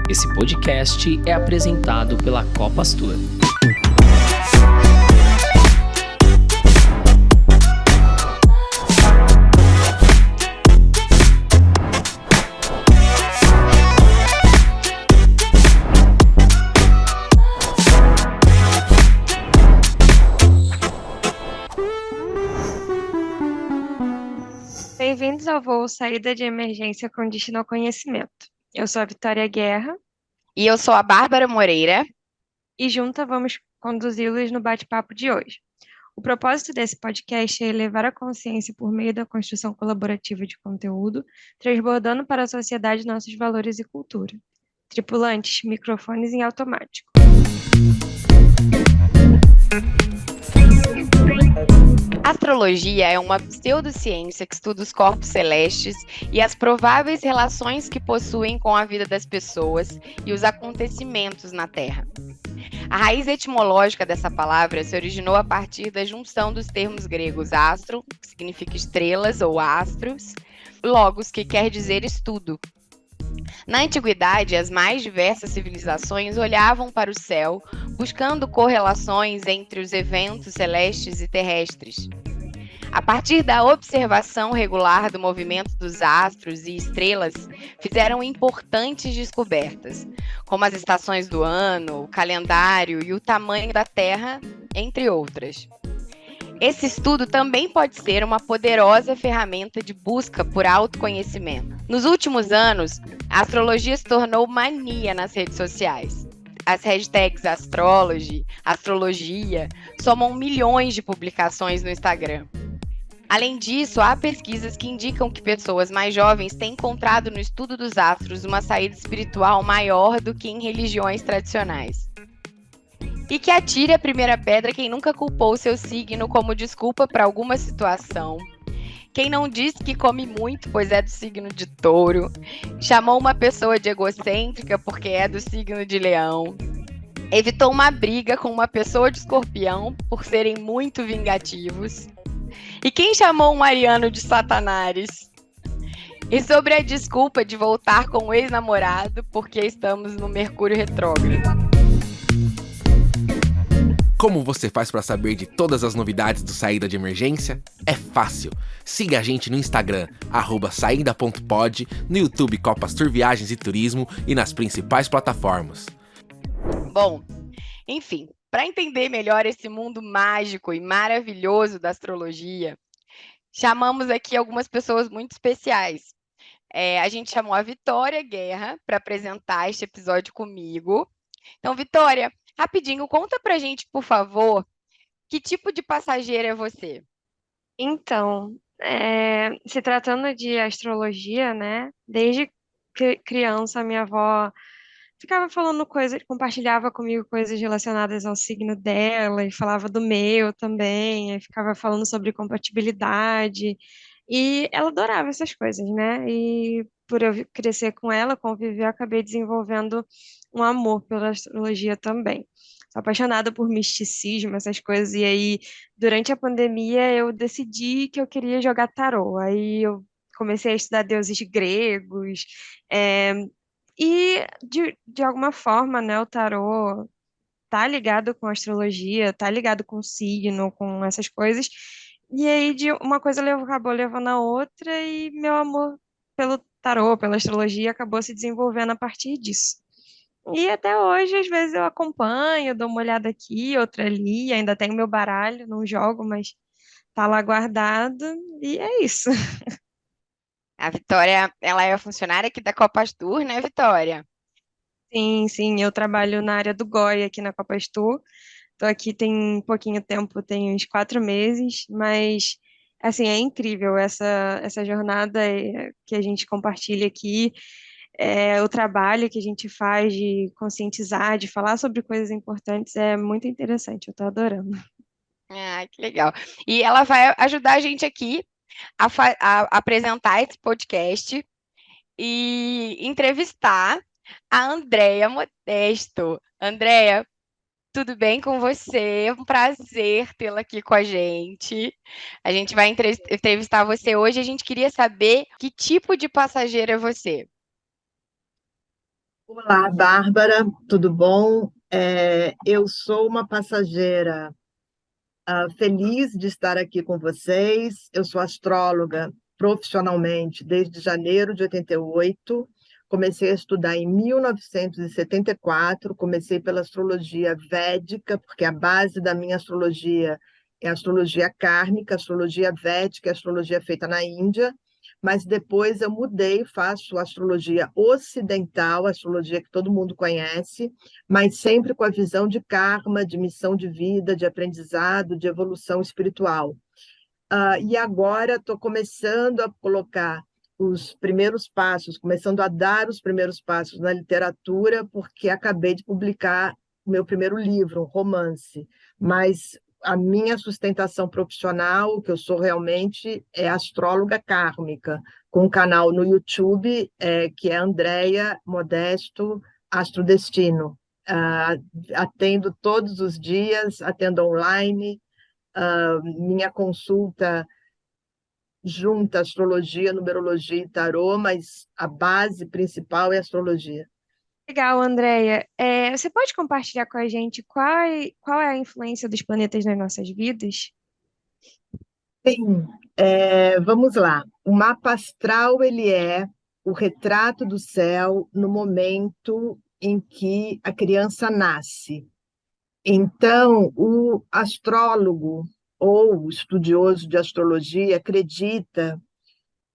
Esse podcast é apresentado pela Copastur. Bem-vindos ao voo Saída de Emergência com Destino ao Conhecimento. Eu sou a Vitória Guerra E eu sou a Bárbara Moreira. e juntas vamos conduzi-los no bate-papo de hoje. O propósito desse podcast é elevar a consciência por meio da construção colaborativa de conteúdo, transbordando para a sociedade nossos valores e cultura. Tripulantes, microfones em automático. Astrologia é uma pseudociência que estuda os corpos celestes e as prováveis relações que possuem com a vida das pessoas e os acontecimentos na Terra. A raiz etimológica dessa palavra se originou a partir da junção dos termos gregos astro, que significa estrelas ou astros, logos, que quer dizer estudo. Na antiguidade, as mais diversas civilizações olhavam para o céu, buscando correlações entre os eventos celestes e terrestres. A partir da observação regular do movimento dos astros e estrelas, fizeram importantes descobertas, como as estações do ano, o calendário e o tamanho da Terra, entre outras. Esse estudo também pode ser uma poderosa ferramenta de busca por autoconhecimento. Nos últimos anos, a astrologia se tornou mania nas redes sociais. As hashtags astrology, astrologia, somam milhões de publicações no Instagram. Além disso, há pesquisas que indicam que pessoas mais jovens têm encontrado no estudo dos astros uma saída espiritual maior do que em religiões tradicionais. E que atire a primeira pedra quem nunca culpou seu signo como desculpa para alguma situação. Quem não disse que come muito, pois é do signo de Touro. Chamou uma pessoa de egocêntrica porque é do signo de Leão. Evitou uma briga com uma pessoa de Escorpião por serem muito vingativos. E quem chamou um ariano de Satanares? E sobre a desculpa de voltar com o ex-namorado porque estamos no Mercúrio retrógrado. Como você faz para saber de todas as novidades do Saída de Emergência? É fácil. Siga a gente no Instagram, @saída.pod, no YouTube Copastur Viagens e Turismo e nas principais plataformas. Bom, enfim, para entender melhor esse mundo mágico e maravilhoso da astrologia, chamamos aqui algumas pessoas muito especiais. A gente chamou a Vitória Guerra para apresentar este episódio comigo. Então, Vitória, rapidinho, conta pra gente, por favor, que tipo de passageira é você? Então, se tratando de astrologia, né? Desde criança, minha avó ficava falando coisas, compartilhava comigo coisas relacionadas ao signo dela e falava do meu também, aí ficava falando sobre compatibilidade. E ela adorava essas coisas, né? E por eu crescer com ela, conviver, eu acabei desenvolvendo um amor pela astrologia também. Sou apaixonada por misticismo, essas coisas. E aí, durante a pandemia, eu decidi que eu queria jogar tarô. Aí eu comecei a estudar deuses gregos. é, e, de alguma forma, né, o tarô tá ligado com a astrologia, tá ligado com o signo, com essas coisas. E aí, de uma coisa acabou levando a outra, e meu amor pelo tarô, pela astrologia, acabou se desenvolvendo a partir disso. E até hoje, às vezes, eu acompanho, dou uma olhada aqui, outra ali, ainda tenho meu baralho, não jogo, mas tá lá guardado, e é isso. A Vitória, ela é funcionária aqui da Copastur, né, Vitória? Sim, sim, eu trabalho na área do GOI aqui na Copa Estou. Estou aqui tem pouquinho tempo, tem uns 4 meses, mas assim, é incrível essa jornada que a gente compartilha aqui, o trabalho que a gente faz de conscientizar, de falar sobre coisas importantes, é muito interessante, eu estou adorando. Ah, que legal. E ela vai ajudar a gente aqui a apresentar esse podcast e entrevistar a Andréia Modesto. Andréia, tudo bem com você? É um prazer tê-la aqui com a gente. A gente vai entrevistar você hoje. A gente queria saber que tipo de passageiro é você. Olá, Bárbara, tudo bom? Eu sou uma passageira feliz de estar aqui com vocês. Eu sou astróloga profissionalmente desde janeiro de 88. Comecei a estudar em 1974. Comecei pela astrologia védica, porque a base da minha astrologia é a astrologia kármica, a astrologia védica, a astrologia feita na Índia. Mas depois eu mudei, faço astrologia ocidental, a astrologia que todo mundo conhece, mas sempre com a visão de karma, de missão de vida, de aprendizado, de evolução espiritual. E agora estou começando a colocar os primeiros passos, começando a dar os primeiros passos na literatura, porque acabei de publicar o meu primeiro livro, um romance. Mas a minha sustentação profissional, o que eu sou realmente, é astróloga kármica, com um canal no YouTube, que é Andréia Modesto Astrodestino. Atendo todos os dias, atendo online. Minha consulta junta astrologia, numerologia e tarô, mas a base principal é a astrologia. Legal, Andréia. Você pode compartilhar com a gente qual é a influência dos planetas nas nossas vidas? Sim, vamos lá. O mapa astral ele é o retrato do céu no momento em que a criança nasce. Então, o astrólogo ou o estudioso de astrologia acredita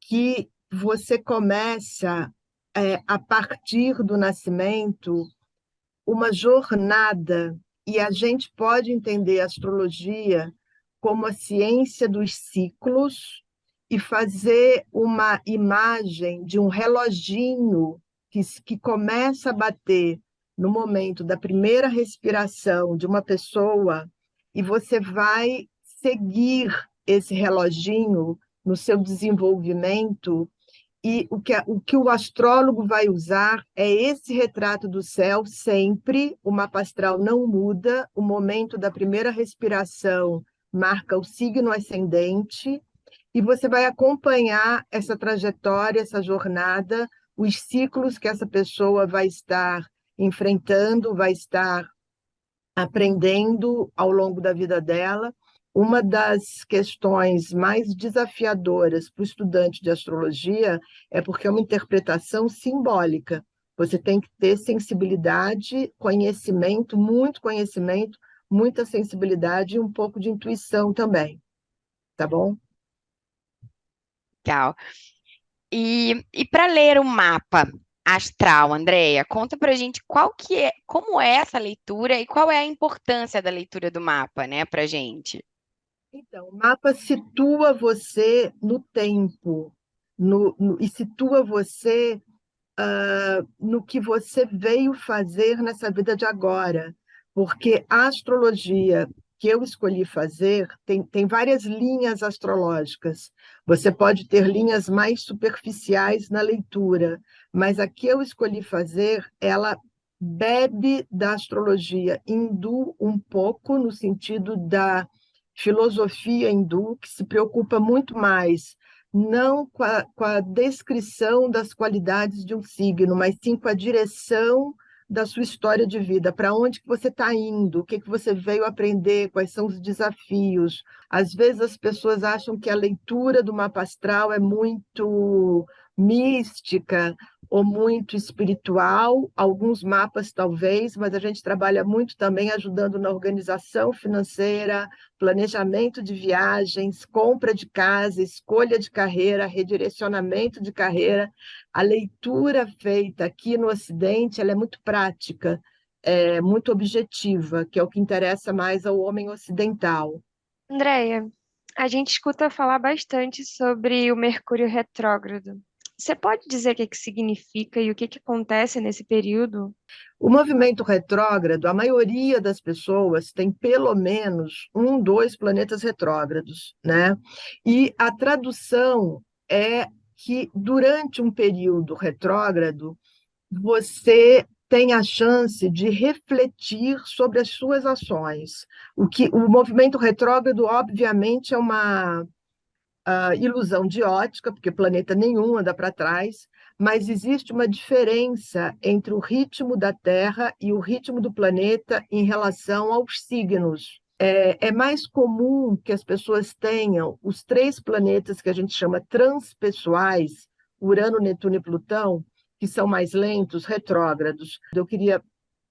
que você começa, a partir do nascimento, uma jornada, e a gente pode entender a astrologia como a ciência dos ciclos e fazer uma imagem de um reloginho que começa a bater no momento da primeira respiração de uma pessoa, e você vai seguir esse reloginho no seu desenvolvimento, e o que o astrólogo vai usar é esse retrato do céu sempre. O mapa astral não muda, o momento da primeira respiração marca o signo ascendente, e você vai acompanhar essa trajetória, essa jornada, os ciclos que essa pessoa vai estar enfrentando, vai estar aprendendo ao longo da vida dela. Uma das questões mais desafiadoras para o estudante de astrologia é porque é uma interpretação simbólica. Você tem que ter sensibilidade, conhecimento, muita sensibilidade e um pouco de intuição também, tá bom? Legal. E para ler o mapa astral, Andréia, conta pra gente como é essa leitura e qual é a importância da leitura do mapa, né, pra gente. Então, o mapa situa você no tempo, e situa você no que você veio fazer nessa vida de agora, porque a astrologia que eu escolhi fazer tem várias linhas astrológicas. Você pode ter linhas mais superficiais na leitura, mas a que eu escolhi fazer, ela bebe da astrologia hindu um pouco, no sentido da filosofia hindu, que se preocupa muito mais não com a descrição das qualidades de um signo, mas sim com a direção da sua história de vida, para onde que você está indo, o que que você veio aprender, quais são os desafios. Às vezes as pessoas acham que a leitura do mapa astral é muito mística ou muito espiritual, alguns mapas talvez, mas a gente trabalha muito também ajudando na organização financeira, planejamento de viagens, compra de casa, escolha de carreira, redirecionamento de carreira. A leitura feita aqui no Ocidente, ela é muito prática, é muito objetiva, que é o que interessa mais ao homem ocidental. Andréia, a gente escuta falar bastante sobre o Mercúrio retrógrado. Você pode dizer o que significa e o que acontece nesse período? O movimento retrógrado, a maioria das pessoas tem pelo menos um, dois planetas retrógrados, né? E a tradução é que durante um período retrógrado, você tem a chance de refletir sobre as suas ações. O movimento retrógrado, obviamente, é ilusão de ótica, porque planeta nenhum anda para trás, mas existe uma diferença entre o ritmo da Terra e o ritmo do planeta em relação aos signos. É mais comum que as pessoas tenham os 3 planetas que a gente chama transpessoais, Urano, Netuno e Plutão, que são mais lentos, retrógrados. Eu queria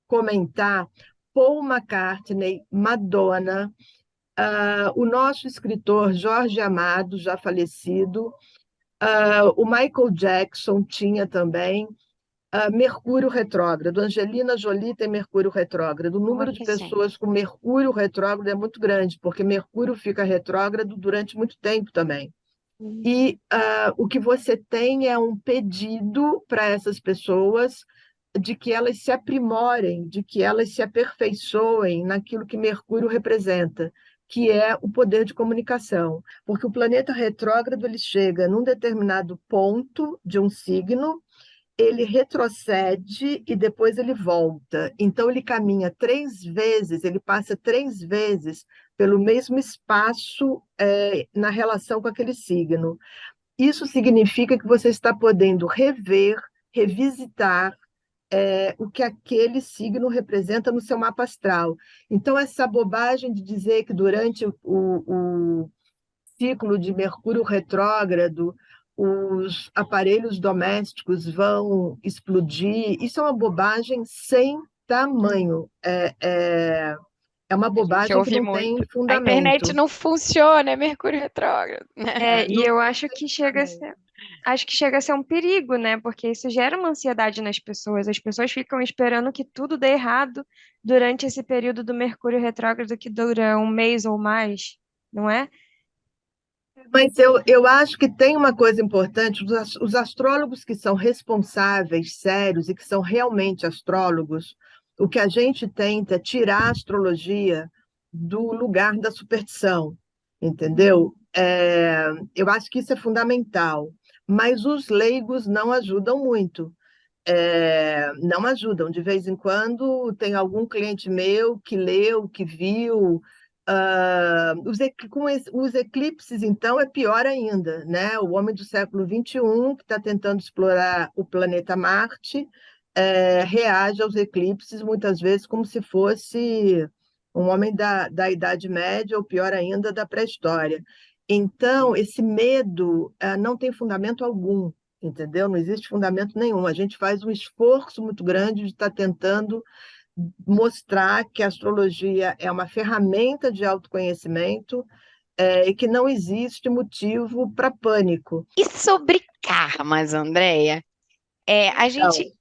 comentar Paul McCartney, Madonna, o nosso escritor Jorge Amado, já falecido, o Michael Jackson tinha também, Mercúrio retrógrado. Angelina Jolie tem Mercúrio retrógrado. O número de pessoas com Mercúrio retrógrado é muito grande, porque Mercúrio fica retrógrado durante muito tempo também. E o que você tem é um pedido para essas pessoas de que elas se aprimorem, de que elas se aperfeiçoem naquilo que Mercúrio representa, que é o poder de comunicação. Porque o planeta retrógrado ele chega num determinado ponto de um signo, ele retrocede e depois ele volta. Então, ele caminha 3 vezes, ele passa 3 vezes pelo mesmo espaço na relação com aquele signo. Isso significa que você está podendo rever, revisitar o que aquele signo representa no seu mapa astral. Então, essa bobagem de dizer que durante o ciclo de Mercúrio retrógrado os aparelhos domésticos vão explodir, isso é uma bobagem sem tamanho. É uma bobagem que não tem A fundamento. internet não funciona, é Mercúrio retrógrado. E eu acho que chega a ser um perigo, né? Porque isso gera uma ansiedade nas pessoas. As pessoas ficam esperando que tudo dê errado durante esse período do Mercúrio retrógrado que dura um mês ou mais, não é? Mas eu acho que tem uma coisa importante: os astrólogos que são responsáveis, sérios e que são realmente astrólogos, o que a gente tenta é tirar a astrologia do lugar da superstição, entendeu? Eu acho que isso é fundamental, mas os leigos não ajudam muito. Não ajudam. De vez em quando tem algum cliente meu que leu, que viu. Com os eclipses, então, é pior ainda, né? O homem do século XXI, que está tentando explorar o planeta Marte, reage aos eclipses muitas vezes como se fosse um homem da Idade Média, ou pior ainda, da pré-história. Então, esse medo não tem fundamento algum, entendeu? Não existe fundamento nenhum. A gente faz um esforço muito grande de estar tentando mostrar que a astrologia é uma ferramenta de autoconhecimento e que não existe motivo para pânico. E sobre karmas, Andréia? A gente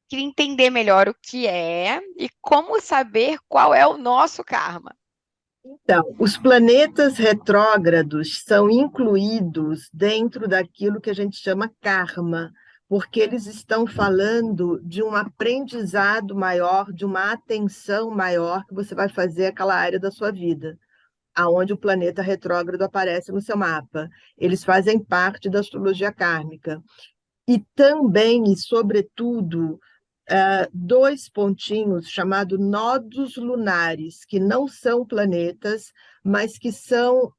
queria entender melhor o que é e como saber qual é o nosso karma. Então, os planetas retrógrados são incluídos dentro daquilo que a gente chama karma, porque eles estão falando de um aprendizado maior, de uma atenção maior que você vai fazer àquela área da sua vida, aonde o planeta retrógrado aparece no seu mapa. Eles fazem parte da astrologia kármica. E também, e sobretudo, 2 pontinhos chamados nodos lunares, que não são planetas, mas que são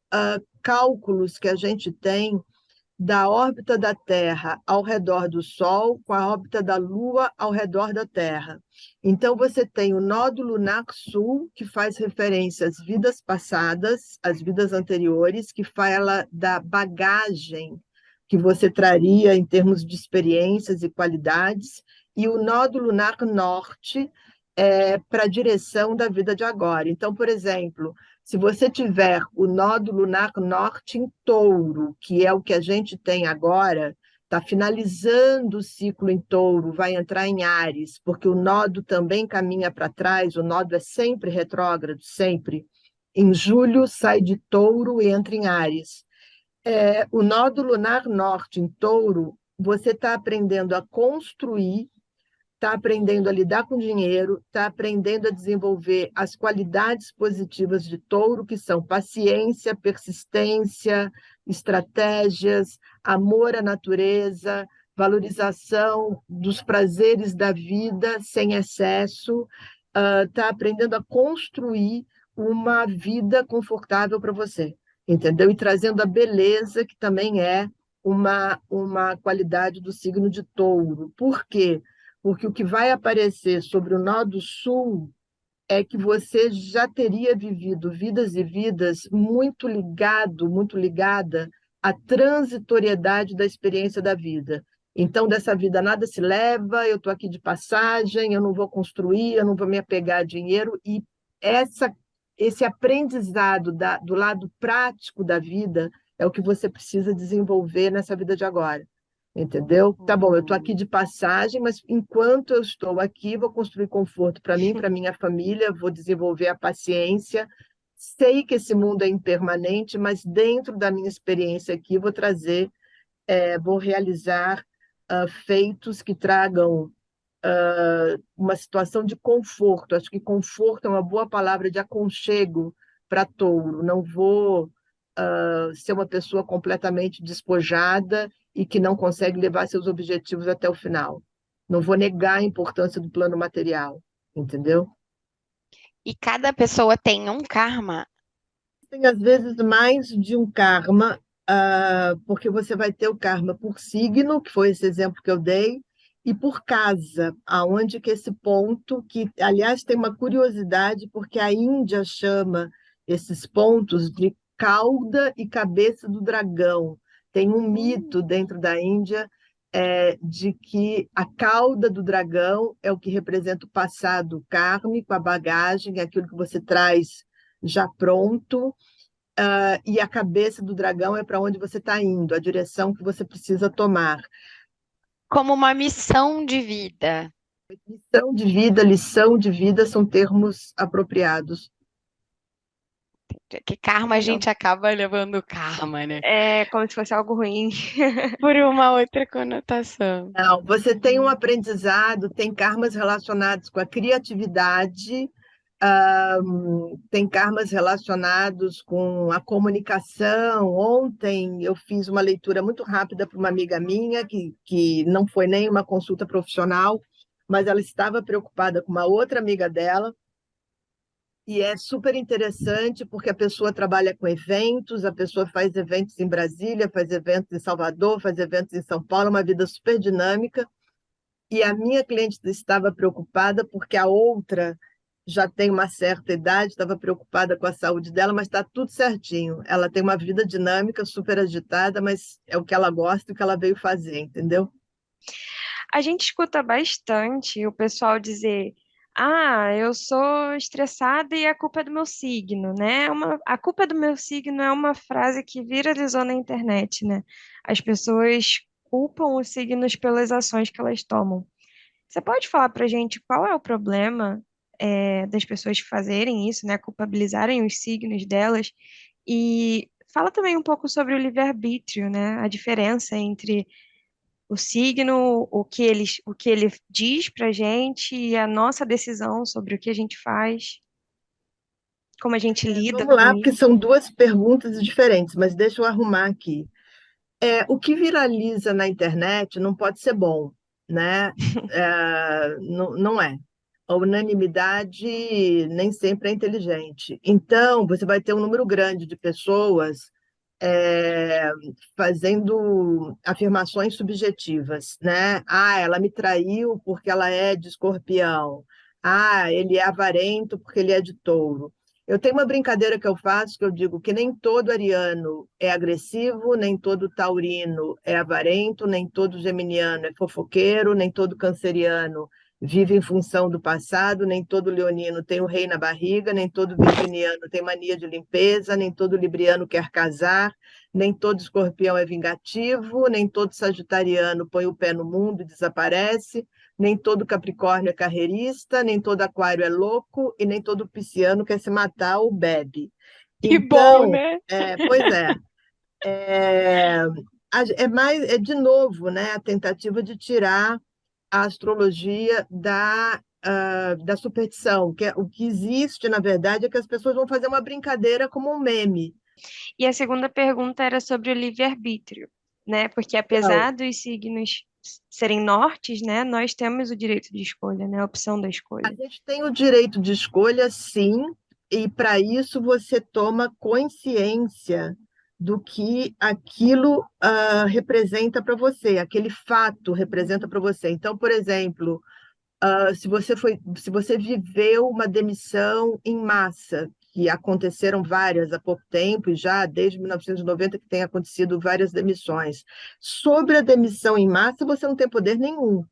cálculos que a gente tem da órbita da Terra ao redor do Sol, com a órbita da Lua ao redor da Terra. Então, você tem o Nodo Lunar Sul, que faz referência às vidas passadas, às vidas anteriores, que fala da bagagem que você traria em termos de experiências e qualidades, e o Nodo Lunar Norte para a direção da vida de agora. Então, por exemplo, se você tiver o Nodo Lunar Norte em Touro, que é o que a gente tem agora, está finalizando o ciclo em Touro, vai entrar em Áries, porque o nodo também caminha para trás, o nodo é sempre retrógrado, sempre. Em julho sai de Touro e entra em Áries. O Nodo Lunar Norte em Touro, você está aprendendo a construir, está aprendendo a lidar com dinheiro, está aprendendo a desenvolver as qualidades positivas de Touro, que são paciência, persistência, estratégias, amor à natureza, valorização dos prazeres da vida sem excesso, está aprendendo a construir uma vida confortável para você. entendeu? E trazendo a beleza, que também é uma qualidade do signo de Touro. Por quê? Porque o que vai aparecer sobre o nó do sul é que você já teria vivido vidas e vidas muito ligada à transitoriedade da experiência da vida. Então, dessa vida nada se leva, eu estou aqui de passagem, eu não vou construir, eu não vou me apegar a dinheiro, e esse aprendizado do lado prático da vida é o que você precisa desenvolver nessa vida de agora. Entendeu? Tá bom, eu estou aqui de passagem, mas enquanto eu estou aqui, vou construir conforto para mim, para minha família, vou desenvolver a paciência. Sei que esse mundo é impermanente, mas dentro da minha experiência aqui, vou realizar feitos que tragam uma situação de conforto. Acho que conforto é uma boa palavra de aconchego para Touro. Não vou ser uma pessoa completamente despojada e que não consegue levar seus objetivos até o final. Não vou negar a importância do plano material, entendeu? E cada pessoa tem um karma. Tem, às vezes, mais de um karma, porque você vai ter o karma por signo, que foi esse exemplo que eu dei, e por casa, aonde que esse ponto, que, aliás, tem uma curiosidade, porque a Índia chama esses pontos de cauda e cabeça do dragão. Tem um mito dentro da Índia de que a cauda do dragão é o que representa o passado kármico, a bagagem, aquilo que você traz já pronto, e a cabeça do dragão é para onde você está indo, a direção que você precisa tomar. Como uma missão de vida. Missão de vida, lição de vida são termos apropriados. Que karma a gente acaba levando karma, né? É como se fosse algo ruim. Por uma outra conotação. Não, você tem um aprendizado, tem karmas relacionados com a criatividade, tem karmas relacionados com a comunicação. Ontem eu fiz uma leitura muito rápida para uma amiga minha, que não foi nem uma consulta profissional, mas ela estava preocupada com uma outra amiga dela, e é super interessante porque a pessoa trabalha com eventos, a pessoa faz eventos em Brasília, faz eventos em Salvador, faz eventos em São Paulo, uma vida super dinâmica. E a minha cliente estava preocupada porque a outra já tem uma certa idade, estava preocupada com a saúde dela, mas está tudo certinho. Ela tem uma vida dinâmica, super agitada, mas é o que ela gosta e o que ela veio fazer, entendeu? A gente escuta bastante o pessoal dizer: ah, eu sou estressada e a culpa é do meu signo, né? A culpa é do meu signo é uma frase que viralizou na internet, né? As pessoas culpam os signos pelas ações que elas tomam. Você pode falar pra gente qual é o problema, das pessoas fazerem isso, né? Culpabilizarem os signos delas? E fala também um pouco sobre o livre-arbítrio, né? A diferença entre o signo, o que ele diz pra gente e a nossa decisão sobre o que a gente faz, como a gente lida Vamos com lá, porque isso. são duas perguntas diferentes, mas deixa eu arrumar aqui. O que viraliza na internet não pode ser bom, né? Não, não é. A unanimidade nem sempre é inteligente. Então, você vai ter um número grande de pessoas é, fazendo afirmações subjetivas, né? Ah, ela me traiu porque ela é de Escorpião. Ah, ele é avarento porque ele é de Touro. Eu tenho uma brincadeira que eu faço, que eu digo que nem todo ariano é agressivo, nem todo taurino é avarento, nem todo geminiano é fofoqueiro, nem todo canceriano vive em função do passado, nem todo leonino tem o rei na barriga, nem todo virginiano tem mania de limpeza, nem todo libriano quer casar, nem todo escorpião é vingativo, nem todo sagitariano põe o pé no mundo e desaparece, nem todo capricórnio é carreirista, nem todo aquário é louco e nem todo pisciano quer se matar ou bebe. Que bom, Então, né? pois é de novo, né, a tentativa de tirar a astrologia da superstição, o que existe, na verdade, é que as pessoas vão fazer uma brincadeira como um meme. E a segunda pergunta era sobre o livre-arbítrio, né? Porque Então, apesar dos signos serem nortes, né, nós temos o direito de escolha, né? A opção da a escolha. gente tem o direito de escolha, sim, e para isso você toma consciência do que aquilo representa para você, aquele fato representa para você. Então, por exemplo, se você viveu uma demissão em massa, que aconteceram várias há pouco tempo, e já desde 1990 que tem acontecido várias demissões. Sobre a demissão em massa, você não tem poder nenhum.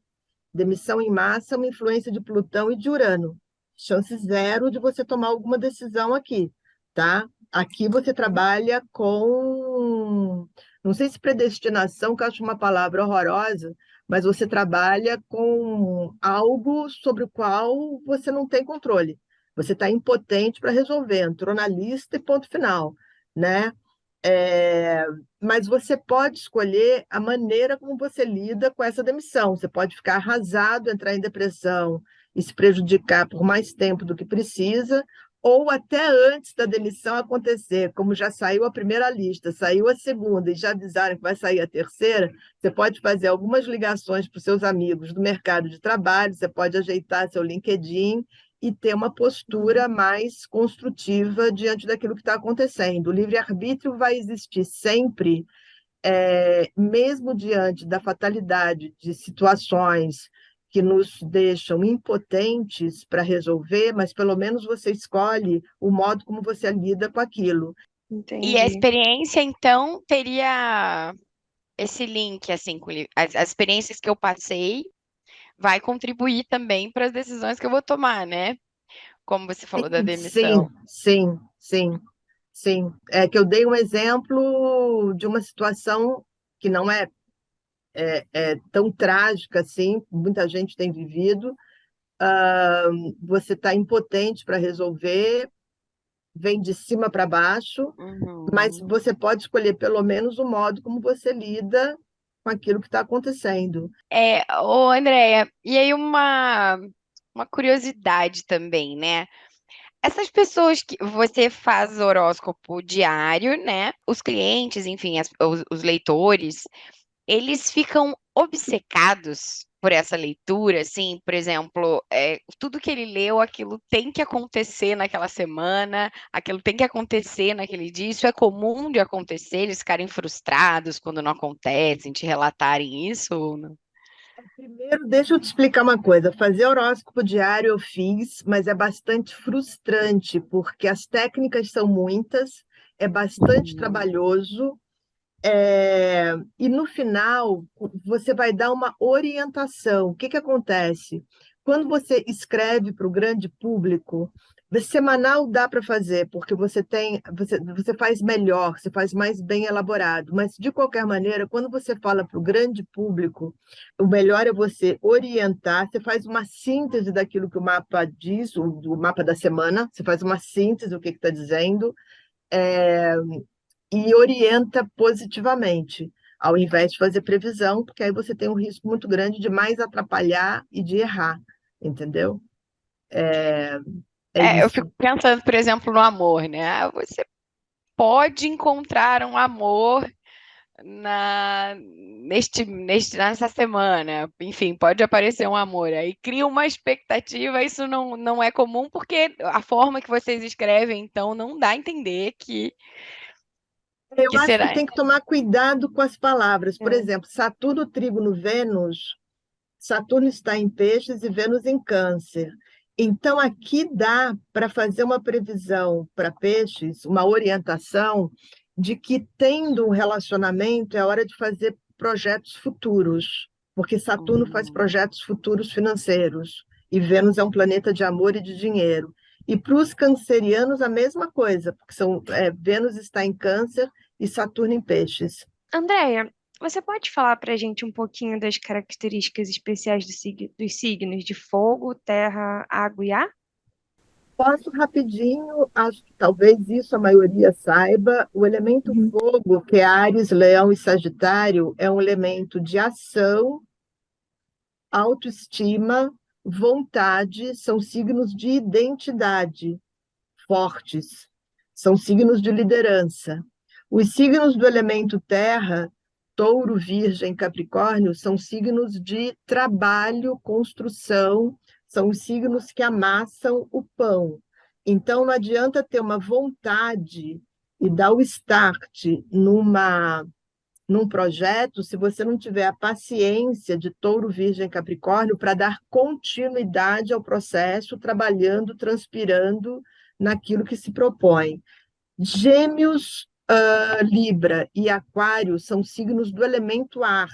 Demissão em massa é uma influência de Plutão e de Urano. Chance zero de você tomar alguma decisão aqui, tá? Aqui você trabalha com, não sei se predestinação, que eu acho uma palavra horrorosa, mas você trabalha com algo sobre o qual você não tem controle. Você está impotente para resolver, entrou na lista e ponto final, né? É, mas você pode escolher a maneira como você lida com essa demissão. Você pode ficar arrasado, entrar em depressão e se prejudicar por mais tempo do que precisa, ou até antes da demissão acontecer, como já saiu a primeira lista, saiu a segunda e já avisaram que vai sair a terceira, você pode fazer algumas ligações para os seus amigos do mercado de trabalho, você pode ajeitar seu LinkedIn e ter uma postura mais construtiva diante daquilo que está acontecendo. O livre-arbítrio vai existir sempre, mesmo diante da fatalidade de situações que nos deixam impotentes para resolver, mas pelo menos você escolhe o modo como você lida com aquilo. E a Entendi. experiência, então, teria esse link, assim, com as experiências que eu passei, vai contribuir também para as decisões que eu vou tomar, né? Como você falou da Sim, demissão. sim, sim, sim. É que eu dei um exemplo de uma situação que não é tão trágica assim, muita gente tem vivido. Você está impotente para resolver, vem de cima para baixo, mas Uhum. você pode escolher pelo menos o modo como você lida com aquilo que está acontecendo. Ô, Andréia, e aí uma curiosidade também, né? Essas pessoas que você faz horóscopo diário, né? Os clientes, enfim, os leitores, eles ficam obcecados por essa leitura, assim, por exemplo, tudo que ele leu, aquilo tem que acontecer naquela semana, aquilo tem que acontecer naquele dia. Isso é comum de acontecer, eles ficarem frustrados quando não acontecem, te relatarem isso ou não? Primeiro, deixa eu te explicar uma coisa. Fazer horóscopo diário eu fiz, mas é bastante frustrante, porque as técnicas são muitas, é bastante Uhum. trabalhoso. E no final, você vai dar uma orientação. O que que acontece? Quando você escreve para o grande público, semanal dá para fazer, porque você faz melhor, você faz mais bem elaborado. Mas, de qualquer maneira, quando você fala para o grande público, o melhor é você orientar, você faz uma síntese daquilo que o mapa diz, o mapa da semana, você faz uma síntese do que está dizendo. É, e orienta positivamente, ao invés de fazer previsão, porque aí você tem um risco muito grande de mais atrapalhar e de errar, entendeu? É Eu fico isso. pensando, por exemplo, no amor, né? Você pode encontrar um amor nessa semana. Enfim, pode aparecer um amor. Aí cria uma expectativa, isso não é comum, porque a forma que vocês escrevem, então, não dá a entender Eu que acho que será. tem que tomar cuidado com as palavras. Por É. exemplo, Saturno trígono Vênus, Saturno está em Peixes e Vênus em Câncer. Então, aqui dá para fazer uma previsão para Peixes, uma orientação de que, tendo um relacionamento, é hora de fazer projetos futuros, porque Saturno faz Hum. projetos futuros financeiros, e Vênus é um planeta de amor e de dinheiro. E para os cancerianos, a mesma coisa, porque Vênus está em Câncer e Saturno em Peixes. Andréia, você pode falar para a gente um pouquinho das características especiais dos signos de fogo, terra, água e ar? Posso rapidinho, acho que talvez isso a maioria saiba, o elemento Uhum. fogo, que é Áries, Leão e Sagitário, é um elemento de ação, autoestima, vontade, são signos de identidade fortes, são signos de liderança. Os signos do elemento terra, Touro, Virgem, Capricórnio, são signos de trabalho, construção, são os signos que amassam o pão. Então, não adianta ter uma vontade e dar o start num projeto se você não tiver a paciência de Touro, Virgem, Capricórnio para dar continuidade ao processo, trabalhando, transpirando naquilo que se propõe. Gêmeos, Libra e Aquário são signos do elemento ar,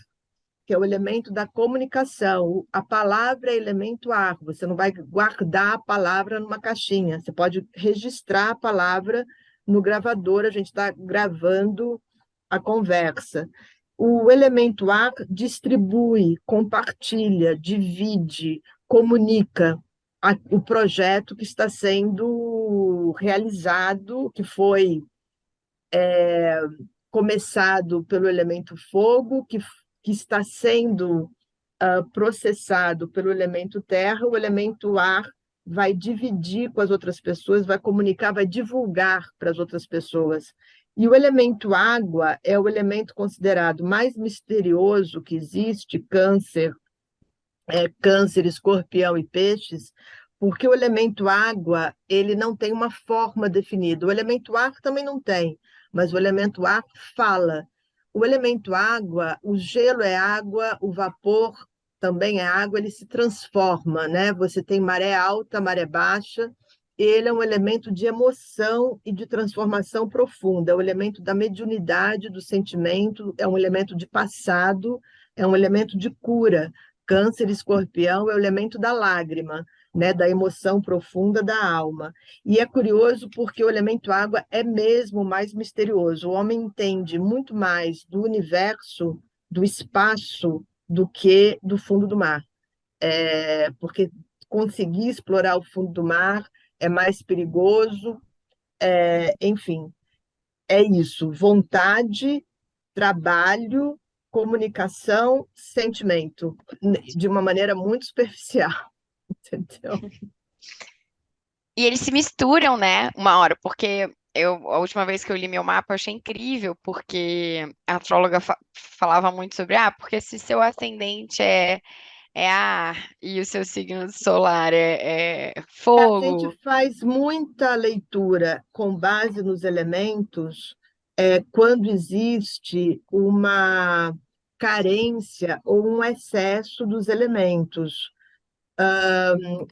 que é o elemento da comunicação. A palavra é elemento ar, você não vai guardar a palavra numa caixinha, você pode registrar a palavra no gravador, a gente está gravando a conversa. O elemento ar distribui, compartilha, divide, comunica o projeto que está sendo realizado, que foi começado pelo elemento fogo, que está sendo processado pelo elemento terra, o elemento ar vai dividir com as outras pessoas, vai comunicar, vai divulgar para as outras pessoas. E o elemento água é o elemento considerado mais misterioso que existe, câncer, escorpião e peixes, porque o elemento água ele não tem uma forma definida. O elemento ar também não tem, mas o elemento ar fala. O elemento água, o gelo é água, o vapor também é água, ele se transforma, né? Você tem maré alta, maré baixa, ele é um elemento de emoção e de transformação profunda, é o elemento da mediunidade, do sentimento, é um elemento de passado, é um elemento de cura. Câncer, escorpião é o elemento da lágrima, né? Da emoção profunda da alma. E é curioso porque o elemento água é mesmo mais misterioso. O homem entende muito mais do universo, do espaço, do que do fundo do mar. Porque conseguir explorar o fundo do mar é mais perigoso, enfim, é isso, vontade, trabalho, comunicação, sentimento, de uma maneira muito superficial, entendeu? E eles se misturam, né, uma hora, porque a última vez que eu li meu mapa, eu achei incrível, porque a astróloga falava muito sobre, porque se seu ascendente é ar e o seu signo solar é A fogo. gente faz muita leitura com base nos elementos quando existe uma carência ou um excesso dos elementos.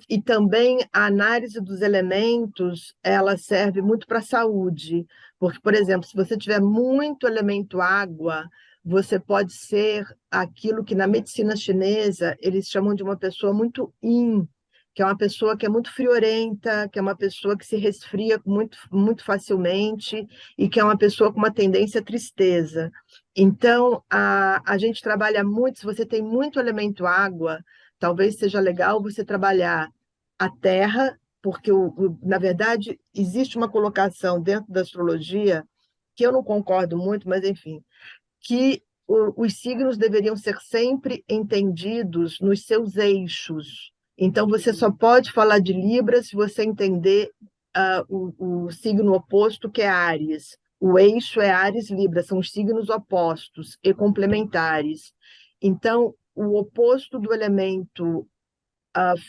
E também a análise dos elementos, ela serve muito para a saúde, porque, por exemplo, se você tiver muito elemento água, você pode ser aquilo que na medicina chinesa eles chamam de uma pessoa muito yin, que é uma pessoa que é muito friorenta, que é uma pessoa que se resfria muito, muito facilmente e que é uma pessoa com uma tendência à tristeza. Então, a gente trabalha muito, se você tem muito elemento água, talvez seja legal você trabalhar a terra, porque, na verdade, existe uma colocação dentro da astrologia, que eu não concordo muito, mas, enfim, que os signos deveriam ser sempre entendidos nos seus eixos. Então, você só pode falar de Libra se você entender o signo oposto, que é Áries. O eixo é Áries-Libra, são os signos opostos e complementares. Então, o oposto do elemento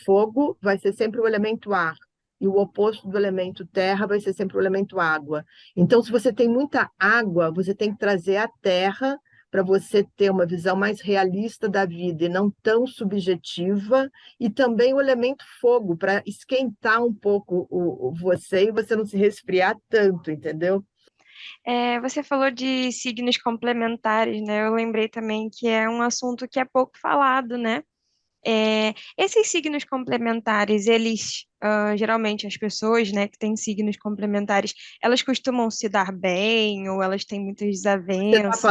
fogo vai ser sempre o elemento ar, e o oposto do elemento terra vai ser sempre o elemento água. Então, se você tem muita água, você tem que trazer a terra para você ter uma visão mais realista da vida e não tão subjetiva, e também o elemento fogo, para esquentar um pouco você e você não se resfriar tanto, entendeu? Você falou de signos complementares, né? Eu lembrei também que é um assunto que é pouco falado, né? Esses signos complementares, eles, geralmente as pessoas, né, que têm signos complementares, elas costumam se dar bem ou elas têm muitas desavenças?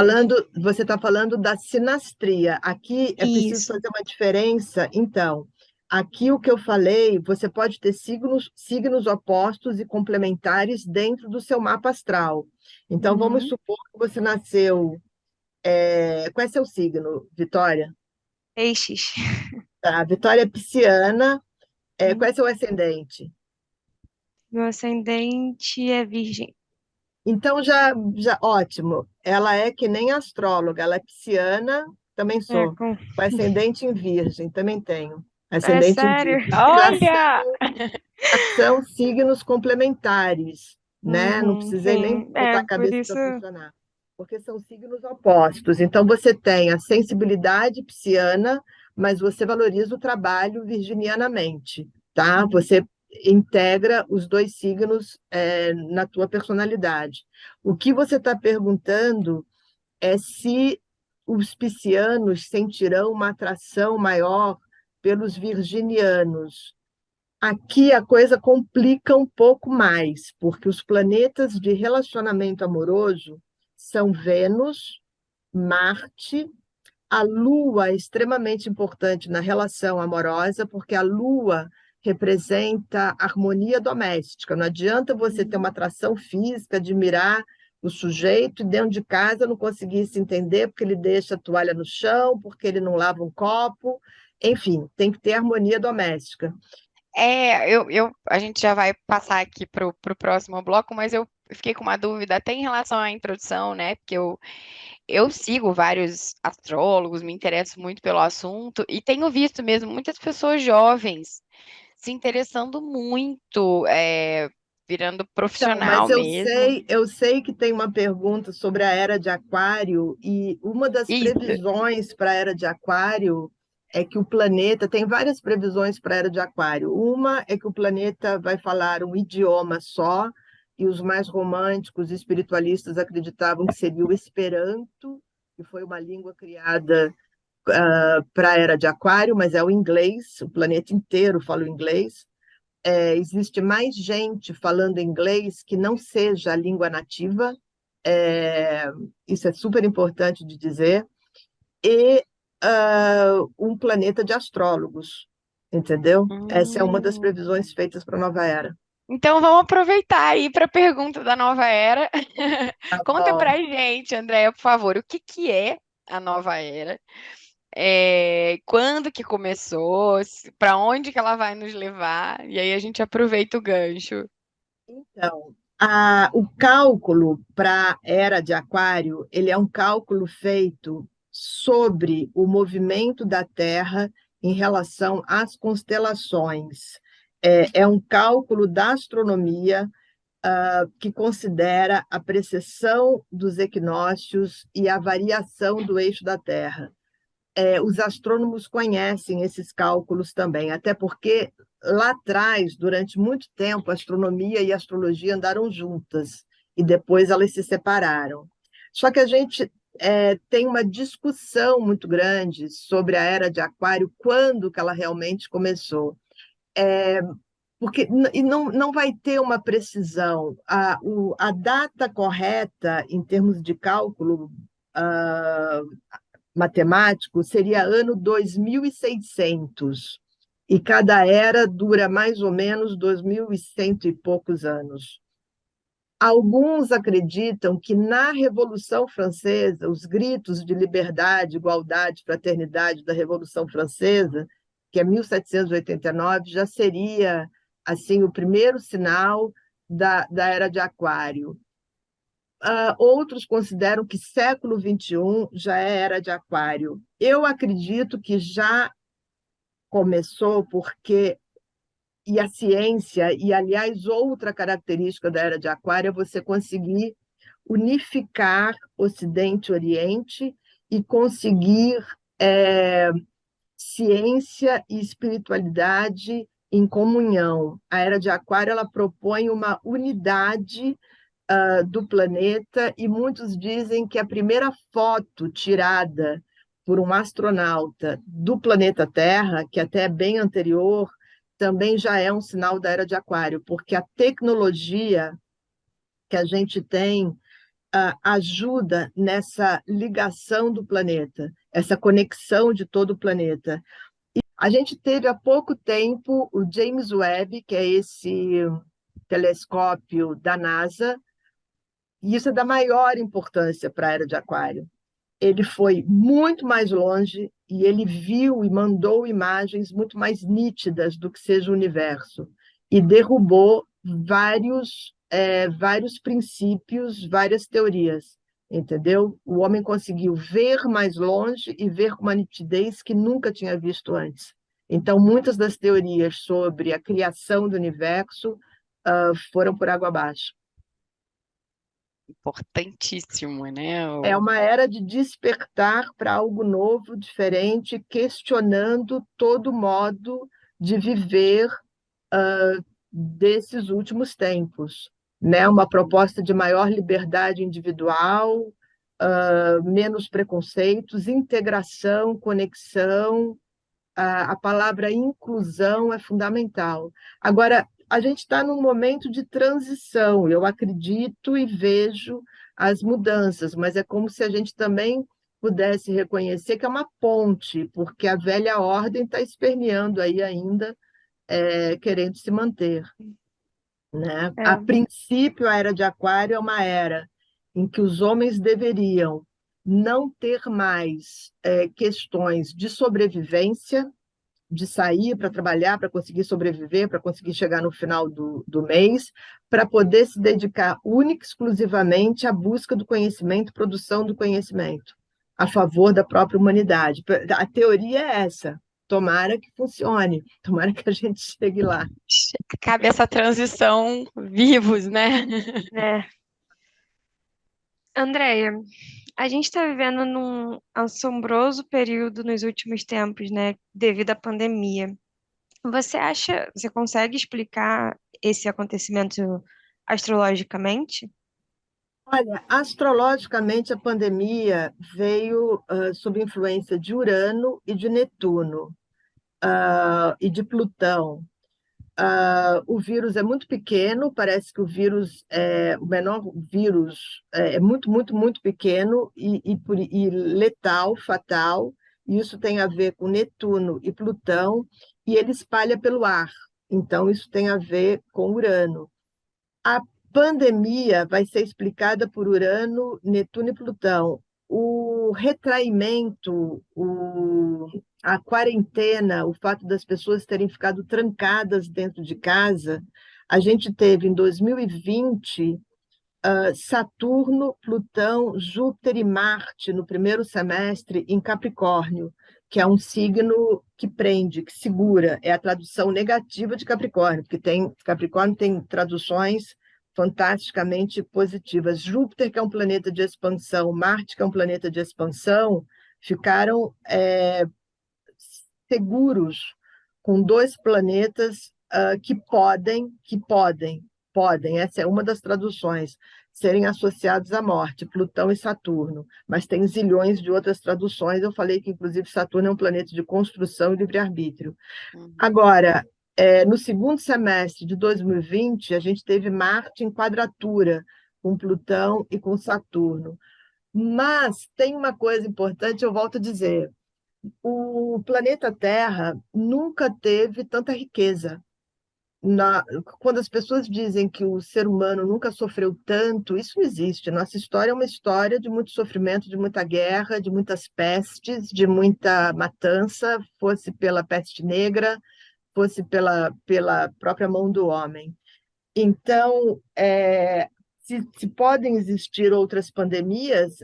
Você tá falando da sinastria. Aqui é preciso Isso. fazer uma diferença. Então, aqui o que eu falei, você pode ter signos opostos e complementares dentro do seu mapa astral. Então, vamos Uhum. supor que você nasceu. Qual é seu signo, Vitória? Peixes. Tá, Vitória é pisciana. Qual é Uhum. seu ascendente? Meu ascendente é virgem. Então, já ótimo. Ela é que nem astróloga, ela é pisciana, também É, sou. com... Com ascendente em virgem, também tenho. é Ascendente em sério? virgem. Olha! São signos complementares, né? Não precisei nem Sim, botar a por cabeça isso. para funcionar, porque são signos opostos. Então, você tem a sensibilidade pisciana, mas você valoriza o trabalho virginianamente, tá? Você integra os dois signos na tua personalidade. O que você está perguntando é se os piscianos sentirão uma atração maior pelos virginianos. Aqui a coisa complica um pouco mais, porque os planetas de relacionamento amoroso são Vênus, Marte, a Lua é extremamente importante na relação amorosa, porque a Lua representa harmonia doméstica. Não adianta você ter uma atração física, admirar o sujeito e dentro de casa não conseguir se entender porque ele deixa a toalha no chão, porque ele não lava um copo. Enfim, tem que ter harmonia doméstica. A gente já vai passar aqui pro próximo bloco, mas eu fiquei com uma dúvida até em relação à introdução, né? Porque eu sigo vários astrólogos, me interesso muito pelo assunto e tenho visto mesmo muitas pessoas jovens se interessando muito, virando Então, profissional mas eu mesmo. sei, eu sei que tem uma pergunta sobre a era de Aquário, e uma das Isso. previsões para a era de Aquário é que o planeta, tem várias previsões para a era de Aquário. Uma é que o planeta vai falar um idioma só, e os mais românticos e espiritualistas acreditavam que seria o Esperanto, que foi uma língua criada para a era de Aquário, mas é o inglês, o planeta inteiro fala o inglês. Existe mais gente falando inglês que não seja a língua nativa, isso é super importante de dizer, e um planeta de astrólogos, entendeu? Essa é uma das Hum. previsões feitas para a nova era. Então vamos aproveitar aí para a pergunta da nova era. Conta Bom, pra gente, Andréia, por favor, o que que é a nova era? Quando que começou? Para onde que ela vai nos levar? E aí a gente aproveita o gancho. então, o cálculo para a era de Aquário, ele é um cálculo feito sobre o movimento da Terra em relação às constelações. É um cálculo da astronomia que considera a precessão dos equinócios e a variação do eixo da Terra. Os astrônomos conhecem esses cálculos também, até porque lá atrás, durante muito tempo, a astronomia e a astrologia andaram juntas e depois elas se separaram. Só que a gente tem uma discussão muito grande sobre a era de Aquário, quando que ela realmente começou. Porque e não vai ter uma precisão. A data correta, em termos de cálculo matemático, seria ano 2600, e cada era dura mais ou menos 2100 e poucos anos. Alguns acreditam que na Revolução Francesa, os gritos de liberdade, igualdade, fraternidade da Revolução Francesa, que é 1789, já seria assim o primeiro sinal da era de Aquário. Outros consideram que século XXI já é era de Aquário. Eu acredito que já começou porque, e a ciência, e aliás, outra característica da era de Aquário é você conseguir unificar Ocidente e Oriente e conseguir ciência e espiritualidade em comunhão. A era de Aquário ela propõe uma unidade do planeta, e muitos dizem que a primeira foto tirada por um astronauta do planeta Terra, que até é bem anterior, também já é um sinal da era de Aquário, porque a tecnologia que a gente tem ajuda nessa ligação do planeta, essa conexão de todo o planeta. E a gente teve há pouco tempo o James Webb, que é esse telescópio da NASA, e isso é da maior importância para a era de Aquário. Ele foi muito mais longe e ele viu e mandou imagens muito mais nítidas do que seja o universo, e derrubou vários princípios, várias teorias, entendeu? O homem conseguiu ver mais longe e ver com uma nitidez que nunca tinha visto antes. Então, muitas das teorias sobre a criação do universo foram por água abaixo. Importantíssimo, né? É uma era de despertar para algo novo, diferente, questionando todo modo de viver desses últimos tempos, né? Uma proposta de maior liberdade individual, menos preconceitos, integração, conexão. A palavra inclusão é fundamental. Agora, a gente está num momento de transição, eu acredito e vejo as mudanças, mas é como se a gente também pudesse reconhecer que é uma ponte, porque a velha ordem está esperneando aí ainda, querendo se manter, né? A É, princípio, a era de Aquário é uma era em que os homens deveriam não ter mais questões de sobrevivência, de sair para trabalhar, para conseguir sobreviver, para conseguir chegar no final do mês, para poder se dedicar única e exclusivamente à busca do conhecimento, produção do conhecimento, a favor da própria humanidade. A teoria é essa. Tomara que funcione, tomara que a gente chegue lá. Cabe essa transição vivos, né? né? Andréia, a gente está vivendo num assombroso período nos últimos tempos, né, devido à pandemia. Você consegue explicar esse acontecimento astrologicamente? Olha, astrologicamente, a pandemia veio sob influência de Urano e de Netuno, e de Plutão. O vírus é muito pequeno, parece que o menor vírus é muito, muito, muito pequeno e letal, fatal. E isso tem a ver com Netuno e Plutão, e ele espalha pelo ar. Então, isso tem a ver com Urano. A pandemia vai ser explicada por Urano, Netuno e Plutão. O retraimento, a quarentena, o fato das pessoas terem ficado trancadas dentro de casa, a gente teve em 2020 Saturno, Plutão, Júpiter e Marte no primeiro semestre em Capricórnio, que é um signo que prende, que segura. É a tradução negativa de Capricórnio, porque Capricórnio tem traduções fantasticamente positivas. Júpiter, que é um planeta de expansão, Marte, que é um planeta de expansão, ficaram seguros com dois planetas que podem, essa é uma das traduções, serem associados à morte, Plutão e Saturno, mas tem zilhões de outras traduções. Eu falei que, inclusive, Saturno é um planeta de construção e livre-arbítrio. Agora, no segundo semestre de 2020, a gente teve Marte em quadratura com Plutão e com Saturno. Mas tem uma coisa importante, eu volto a dizer, o planeta Terra nunca teve tanta riqueza. Quando as pessoas dizem que o ser humano nunca sofreu tanto, isso não existe. Nossa história é uma história de muito sofrimento, de muita guerra, de muitas pestes, de muita matança, fosse pela peste negra, fosse pela própria mão do homem. Então, se podem existir outras pandemias,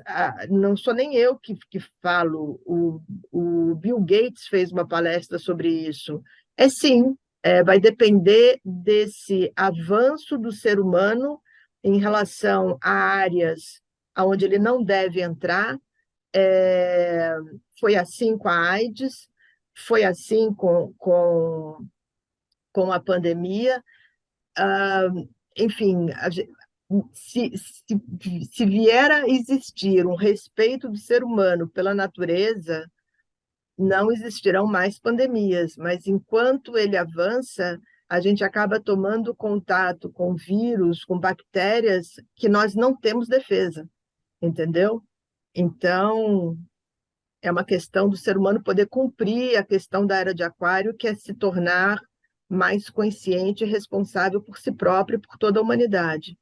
não sou nem eu que falo, o Bill Gates fez uma palestra sobre isso. Sim, vai depender desse avanço do ser humano em relação a áreas onde ele não deve entrar. Foi assim com a AIDS, foi assim com a pandemia. Enfim, se vier a existir um respeito do ser humano pela natureza, não existirão mais pandemias, mas enquanto ele avança, a gente acaba tomando contato com vírus, com bactérias que nós não temos defesa, entendeu? Então, é uma questão do ser humano poder cumprir a questão da era de Aquário, que é se tornar mais consciente e responsável por si próprio e por toda a humanidade.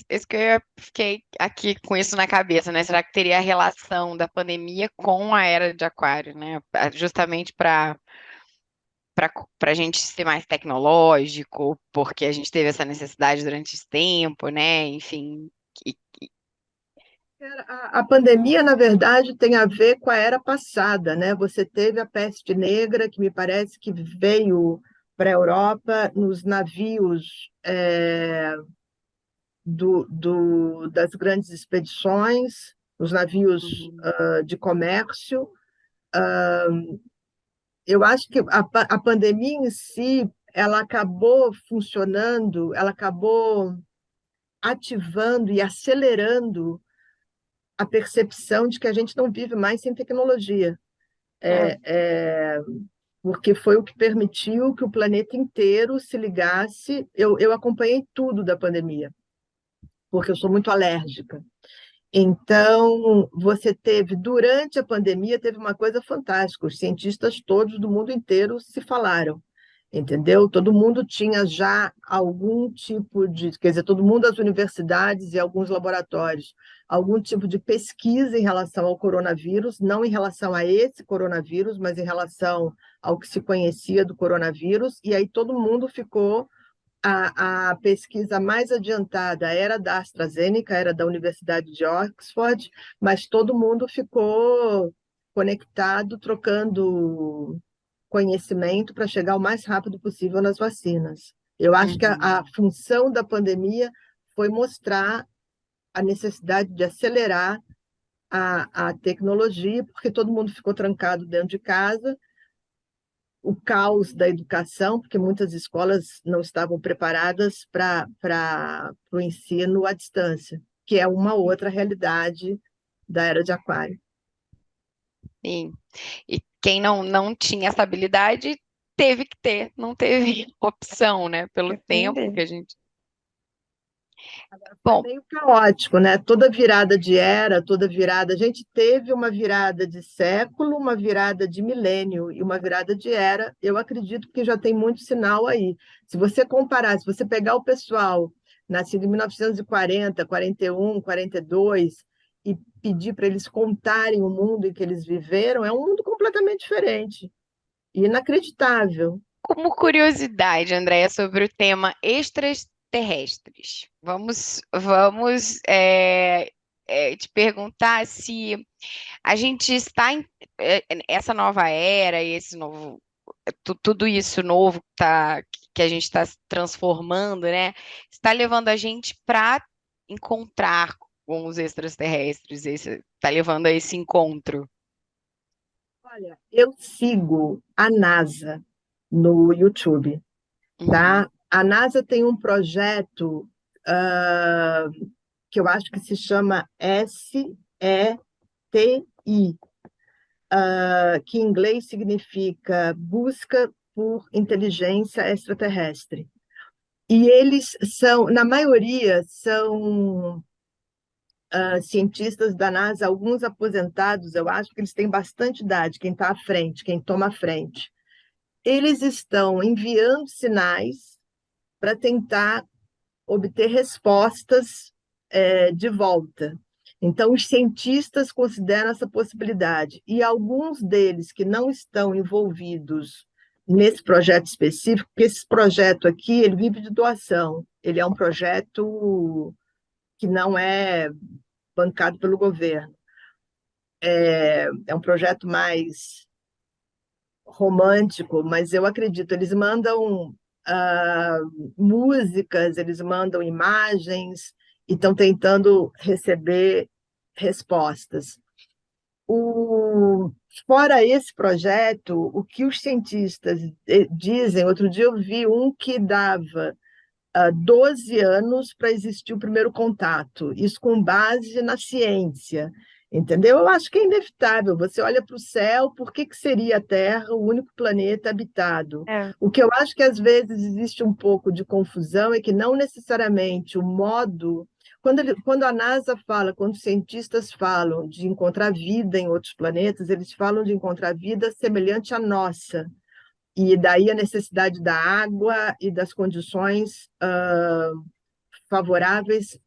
Isso que eu fiquei aqui com isso na cabeça, né? Será que teria a relação da pandemia com a era de Aquário, né? Justamente para a gente ser mais tecnológico, porque a gente teve essa necessidade durante esse tempo, né? Enfim, A pandemia, na verdade, tem a ver com a era passada, né? Você teve a peste negra, que me parece que veio para a Europa nos navios das grandes expedições, os navios Uhum. de comércio. Eu acho que a pandemia em si, ela acabou funcionando, ela acabou ativando e acelerando a percepção de que a gente não vive mais sem tecnologia. É. Porque foi o que permitiu que o planeta inteiro se ligasse. Eu acompanhei tudo da pandemia, porque eu sou muito alérgica. Então, durante a pandemia, teve uma coisa fantástica: os cientistas todos do mundo inteiro se falaram, entendeu? Todo mundo tinha já algum tipo de, quer dizer, todo mundo, as universidades e alguns laboratórios, algum tipo de pesquisa em relação ao coronavírus, não em relação a esse coronavírus, mas em relação ao que se conhecia do coronavírus, e aí todo mundo ficou. A pesquisa mais adiantada era da AstraZeneca, era da Universidade de Oxford, mas todo mundo ficou conectado, trocando conhecimento para chegar o mais rápido possível nas vacinas. Eu acho que a Uhum. função da pandemia foi mostrar a necessidade de acelerar a tecnologia, porque todo mundo ficou trancado dentro de casa, o caos da educação, porque muitas escolas não estavam preparadas para o ensino à distância, que é uma outra realidade da era de Aquário. Sim. E quem não tinha essa habilidade teve que ter, não teve opção, né? Pelo tempo que Entender. a gente. Foi Bom, meio caótico, né? Toda virada de era, toda virada. A gente teve uma virada de século, uma virada de milênio e uma virada de era. Eu acredito que já tem muito sinal aí. Se você comparar, se você pegar o pessoal nascido em 1940, 41, 42 e pedir para eles contarem o mundo em que eles viveram, é um mundo completamente diferente e inacreditável. como curiosidade, Andréia, sobre o tema extraterrestres, vamos te perguntar se a gente está em essa nova era e esse novo, tudo isso novo que a gente está se transformando, né? Está levando a gente para encontrar com os extraterrestres, está levando a esse encontro. Olha, eu sigo a NASA no YouTube. Uhum. Tá? A NASA tem um projeto ah, que eu acho que se chama SETI, que em inglês significa Busca por Inteligência Extraterrestre. E eles são, na maioria, são cientistas da NASA, alguns aposentados, eu acho que eles têm bastante idade, quem está à frente, quem toma a frente. Eles estão enviando sinais para tentar obter respostas de volta. Então, os cientistas consideram essa possibilidade, e alguns deles que não estão envolvidos nesse projeto específico, porque esse projeto aqui, ele vive de doação, ele é um projeto que não é bancado pelo governo, é um projeto mais romântico, mas eu acredito, eles mandam ah, músicas, eles mandam imagens e estão tentando receber respostas. O, Fora esse projeto, o que os cientistas dizem, outro dia eu vi um que dava 12 anos para existir o primeiro contato, isso com base na ciência, entendeu? Eu acho que é inevitável. Você olha para o céu, por que seria a Terra o único planeta habitado? É, O que eu acho que às vezes existe um pouco de confusão é que não necessariamente o modo. Quando a NASA fala, quando os cientistas falam de encontrar vida em outros planetas, eles falam de encontrar vida semelhante à nossa. E daí a necessidade da água e das condições favoráveis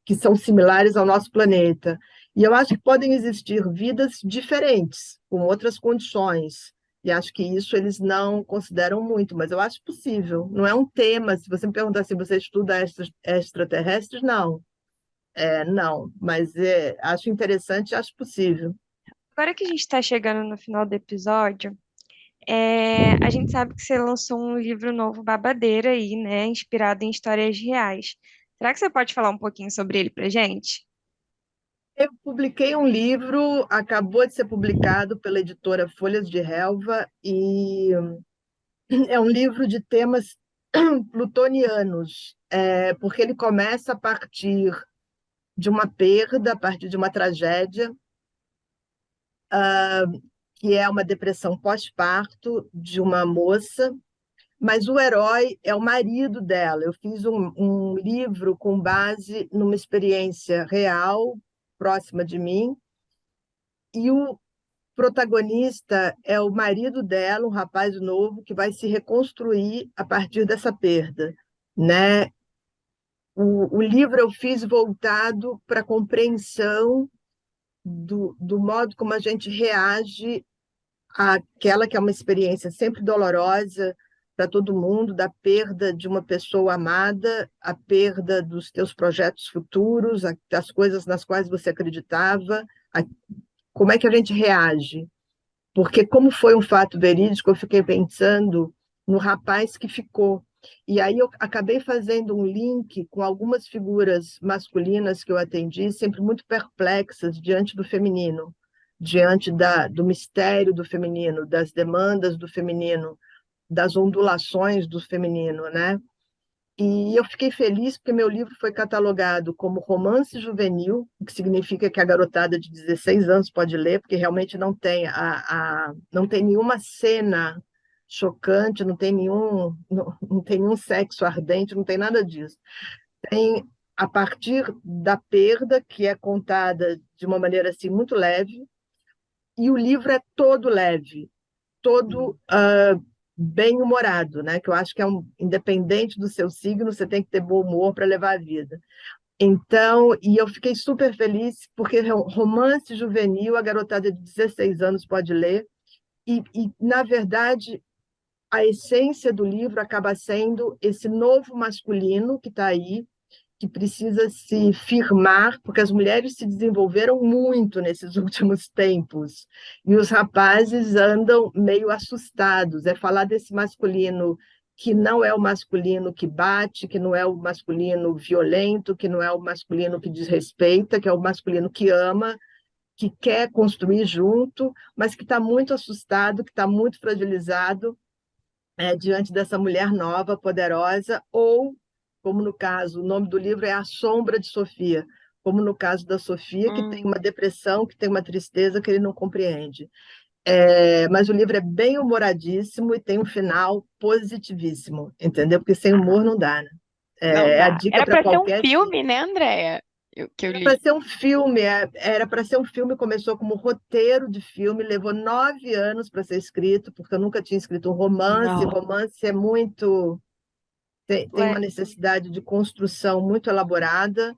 que são similares ao nosso planeta. E eu acho que podem existir vidas diferentes, com outras condições. E acho que isso eles não consideram muito, mas eu acho possível. Não é um tema. Se você me perguntar se você estuda extraterrestres, não. Não, mas acho interessante e acho possível. Agora que a gente está chegando no final do episódio, a gente sabe que você lançou um livro novo, Babadeira, aí, né? Inspirado em histórias reais. Será que você pode falar um pouquinho sobre ele pra gente? Eu publiquei um livro, acabou de ser publicado pela editora Folhas de Relva, e é um livro de temas plutonianos, porque ele começa a partir de uma perda, a partir de uma tragédia, que é uma depressão pós-parto de uma moça, mas o herói é o marido dela. Eu fiz um livro com base numa experiência real, próxima de mim, e o protagonista é o marido dela, um rapaz novo, que vai se reconstruir a partir dessa perda, né? O livro eu fiz voltado para a compreensão do modo como a gente reage àquela que é uma experiência sempre dolorosa para todo mundo, da perda de uma pessoa amada, a perda dos teus projetos futuros, das coisas nas quais você acreditava, como é que a gente reage? Porque, como foi um fato verídico, eu fiquei pensando no rapaz que ficou. E aí eu acabei fazendo um link com algumas figuras masculinas que eu atendi, sempre muito perplexas diante do feminino, diante do mistério do feminino, das demandas do feminino, das ondulações do feminino, né? E eu fiquei feliz porque meu livro foi catalogado como romance juvenil, o que significa que a garotada de 16 anos pode ler, porque realmente não tem nenhuma cena chocante, não tem nenhum sexo ardente, não tem nada disso. Tem a partir da perda, que é contada de uma maneira assim muito leve, e o livro é todo leve, todo bem-humorado, né? Que eu acho que independente do seu signo, você tem que ter bom humor para levar a vida. Então, e eu fiquei super feliz, porque romance juvenil, a garotada de 16 anos pode ler, na verdade, a essência do livro acaba sendo esse novo masculino que está aí, que precisa se firmar, porque as mulheres se desenvolveram muito nesses últimos tempos, e os rapazes andam meio assustados. É falar desse masculino que não é o masculino que bate, que não é o masculino violento, que não é o masculino que desrespeita, que é o masculino que ama, que quer construir junto, mas que está muito assustado, que está muito fragilizado diante dessa mulher nova, poderosa, ou, como no caso, o nome do livro é A Sombra de Sofia, como no caso da Sofia, que tem uma depressão, que tem uma tristeza que ele não compreende. Mas o livro é bem humoradíssimo e tem um final positivíssimo, entendeu? Porque sem humor não dá, né? Não A dá. dica Era para para ser um qualquer filme, né, Andréia? Que eu Era li. para ser um filme, era para ser um filme, começou como roteiro de filme, levou 9 anos para ser escrito, porque eu nunca tinha escrito um romance. Não. Romance tem uma necessidade de construção muito elaborada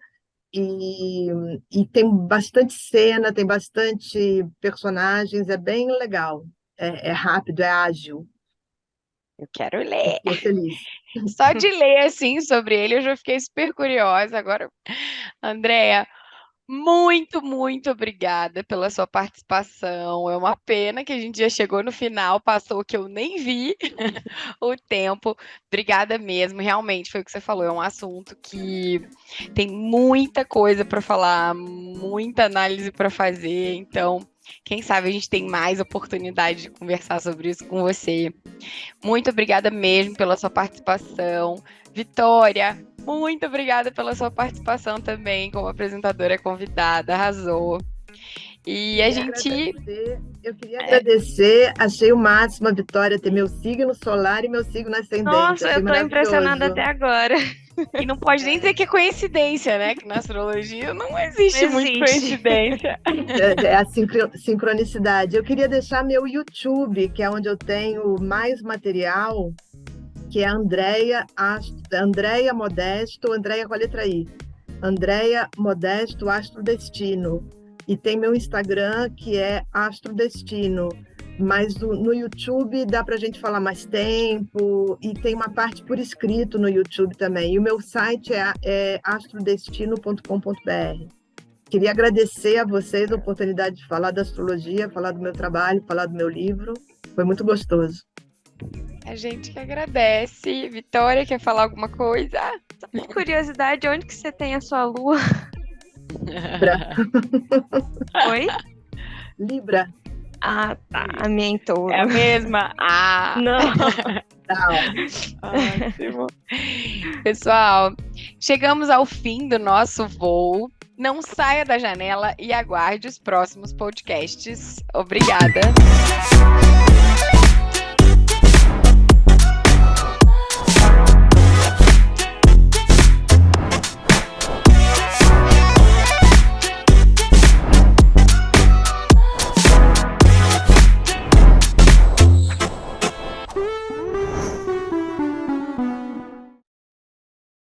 e tem bastante cena, tem bastante personagens, é bem legal, é rápido, é ágil. Eu quero ler. Fiquei feliz. Só de ler, assim, sobre ele, eu já fiquei super curiosa. Agora, Andréia, muito, muito obrigada pela sua participação. É uma pena que a gente já chegou no final, passou que eu nem vi o tempo. Obrigada mesmo. Realmente foi o que você falou, é um assunto que tem muita coisa para falar, muita análise para fazer. Então, quem sabe a gente tem mais oportunidade de conversar sobre isso com você. Muito obrigada mesmo pela sua participação. Vitória, muito obrigada pela sua participação também como apresentadora convidada, arrasou. E a gente... Eu queria agradecer, achei o máximo a Vitória ter meu signo solar e meu signo ascendente. Nossa, achei eu tô impressionada maravilhoso. até agora. E não pode nem dizer que é coincidência, né? Que na astrologia não existe Não muito existe. coincidência. É a sincronicidade. Eu queria deixar meu YouTube, que é onde eu tenho mais material, que é Andréia Modesto, Andréia com a letra I. Andréia Modesto Astrodestino. E tem meu Instagram, que é Astrodestino. Mas no YouTube dá para a gente falar mais tempo, e tem uma parte por escrito no YouTube também. E o meu site é astrodestino.com.br. Queria agradecer a vocês a oportunidade de falar da astrologia, falar do meu trabalho, falar do meu livro. Foi muito gostoso. A gente que agradece. Vitória, quer falar alguma coisa? Por curiosidade, onde que você tem a sua lua? Oi? Libra. Ah, tá. A minha em touro. É a mesma? Ah! Não. Ótimo. Pessoal, chegamos ao fim do nosso voo. Não saia da janela e aguarde os próximos podcasts. Obrigada.